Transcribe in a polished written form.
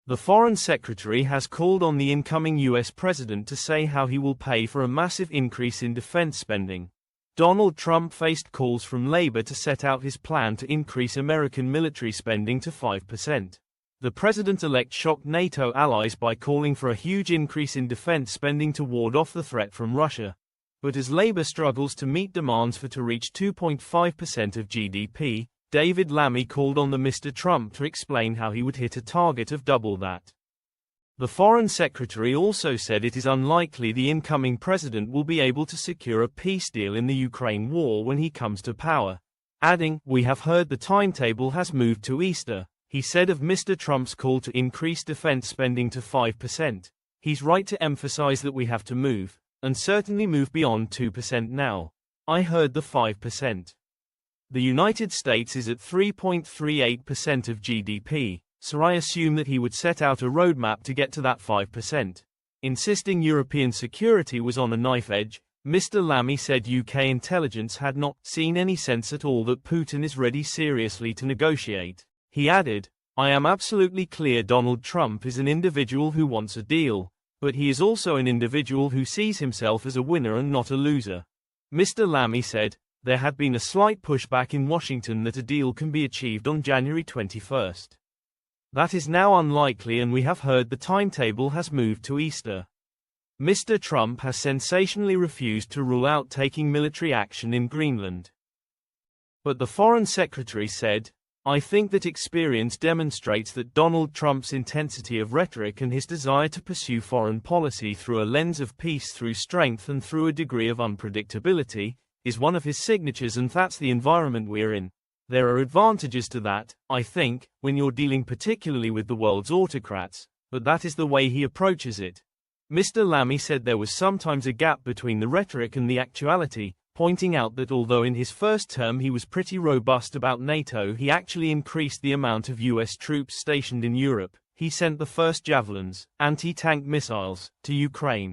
The Foreign Secretary has called on the incoming US president to say how he will pay for a massive increase in defense spending. Donald Trump faced calls from Labour to set out his plan to increase American military spending to 5%. The president-elect shocked NATO allies by calling for a huge increase in defense spending to ward off the threat from Russia. But as Labour struggles to meet demands to reach 2.5% of GDP, David Lammy called on the Mr. Trump to explain how he would hit a target of double that. The Foreign Secretary also said it is unlikely the incoming president will be able to secure a peace deal in the Ukraine war when he comes to power, adding, "We have heard the timetable has moved to Easter." He said of Mr. Trump's call to increase defense spending to 5%, "He's right to emphasize that we have to move, and certainly move beyond 2% now. I heard the 5%. The United States is at 3.38% of GDP, so I assume that he would set out a roadmap to get to that 5%. Insisting European security was on a knife edge, Mr. Lammy said UK intelligence had not seen any sense at all that Putin is ready seriously to negotiate. He added, "I am absolutely clear Donald Trump is an individual who wants a deal, but he is also an individual who sees himself as a winner and not a loser." Mr. Lammy said, "There had been a slight pushback in Washington that a deal can be achieved on January 21st. That is now unlikely and we have heard the timetable has moved to Easter." Mr. Trump has sensationally refused to rule out taking military action in Greenland. But the Foreign Secretary said, "I think that experience demonstrates that Donald Trump's intensity of rhetoric and his desire to pursue foreign policy through a lens of peace through strength and through a degree of unpredictability, is one of his signatures and that's the environment we're in. There are advantages to that, I think, when you're dealing particularly with the world's autocrats, but that is the way he approaches it." Mr. Lammy said there was sometimes a gap between the rhetoric and the actuality, pointing out that although in his first term he was pretty robust about NATO, he actually increased the amount of US troops stationed in Europe. He sent the first Javelins, anti-tank missiles, to Ukraine.